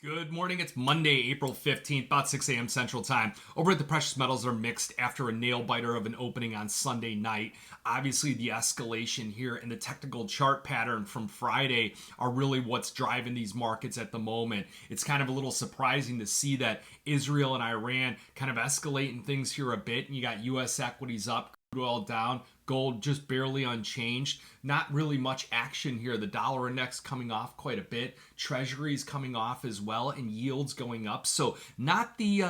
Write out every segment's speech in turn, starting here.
Good morning. It's Monday, April 15th, about 6 a.m. Central Time. Over at the precious metals are mixed after a nail biter of an opening on Sunday night. Obviously, the escalation here and the technical chart pattern from Friday are really what's driving these markets at the moment. It's kind of a little surprising to see that Israel and Iran kind of escalating things here a bit. And you got U.S. equities up, crude oil down, gold just barely unchanged. Not really much action here. The dollar index coming off quite a bit. Treasuries coming off as well, and yields going up. So not the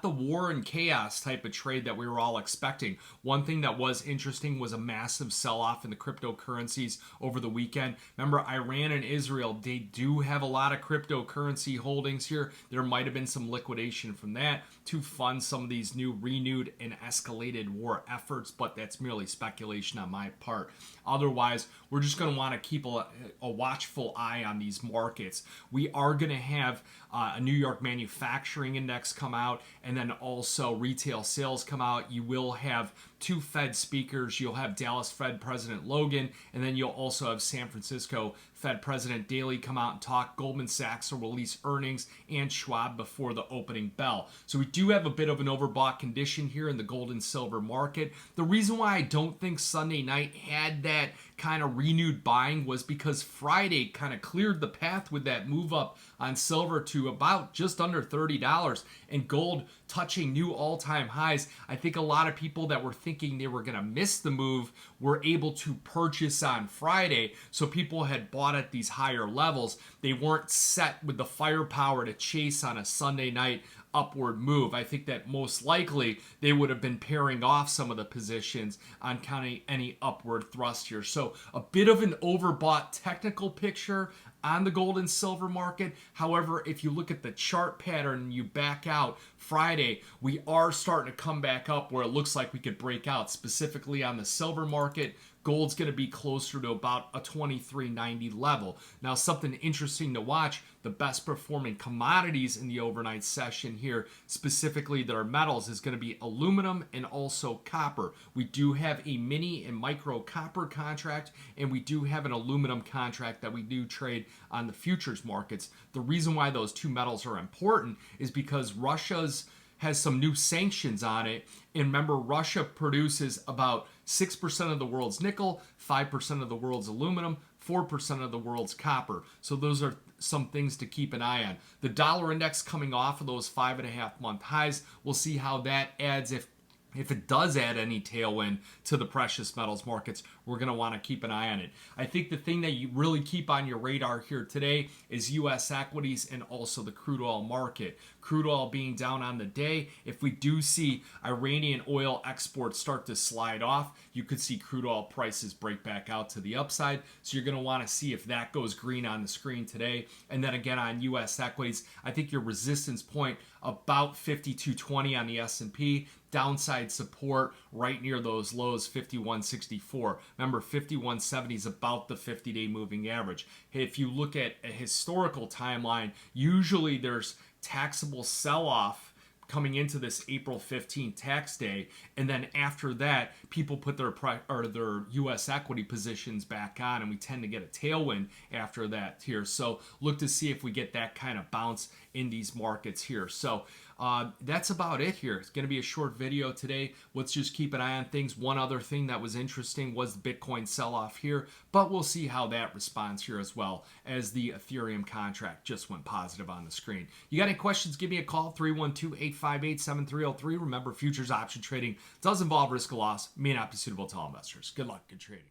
war and chaos type of trade that we were all expecting. One thing that was interesting was a massive sell-off in the cryptocurrencies over the weekend. Remember, Iran and Israel, they do have a lot of cryptocurrency holdings here. There might have been some liquidation from that to fund some of these new renewed and escalated war efforts, but that's merely speculation on my part. Otherwise, we're just going to want to keep a watchful eye on these markets. We are going to have a New York manufacturing index come out, and then also retail sales come out. You will have two Fed speakers. You'll have Dallas Fed President Logan, and then you'll also have San Francisco Fed President Daly come out and talk. Goldman Sachs will release earnings, and Schwab before the opening bell. So we do have a bit of an overbought condition here in the gold and silver market. The reason why I don't think Sunday night had that kind of renewed buying was because Friday kind of cleared the path with that move up on silver to about just under $30 and gold touching new all-time highs. I think a lot of people that were thinking they were going to miss the move were able to purchase on Friday. So people had bought at these higher levels. They weren't set with the firepower to chase on a Sunday night upward move. I think that most likely they would have been pairing off some of the positions on kind of any upward thrust here. So a bit of an overbought technical picture on the gold and silver market. However, if you look at the chart pattern and you back out Friday, we are starting to come back up where it looks like we could break out, specifically on the silver market. Gold's going to be closer to about a 23.90 level. Now, something interesting to watch, the best performing commodities in the overnight session here, specifically that are metals, is going to be aluminum and also copper. We do have a mini and micro copper contract, and we do have an aluminum contract that we do trade on the futures markets. The reason why those two metals are important is because Russia's has some new sanctions on it. And remember, Russia produces about 6% of the world's nickel, 5% of the world's aluminum, 4% of the world's copper. So those are some things to keep an eye on. The dollar index coming off of those 5.5-month highs. We'll see how that adds if it does add any tailwind to the precious metals markets. We're going to want to keep an eye on it. I think the thing that you really keep on your radar here today is U.S. equities and also the crude oil market. Crude oil being down on the day. If we do see Iranian oil exports start to slide off, you could see crude oil prices break back out to the upside. So you're going to want to see if that goes green on the screen today. And then again on U.S. equities, I think your resistance point about 52.20 on the S&P. Downside support right near those lows, 51.64. Remember, 51.70 is about the 50-day moving average. If you look at a historical timeline, usually there's taxable sell-off coming into this April 15th tax day, and then after that, people put their U.S. equity positions back on, and we tend to get a tailwind after that here. So look to see if we get that kind of bounce in these markets here. So that's about it here. It's going to be a short video today. Let's just keep an eye on things. One other thing that was interesting was the Bitcoin sell-off here, but we'll see how that responds here as well as the Ethereum contract just went positive on the screen. You got any questions, give me a call, 312-858-7303. Remember, futures option trading does involve risk of loss, may not be suitable to all investors. Good luck, good trading.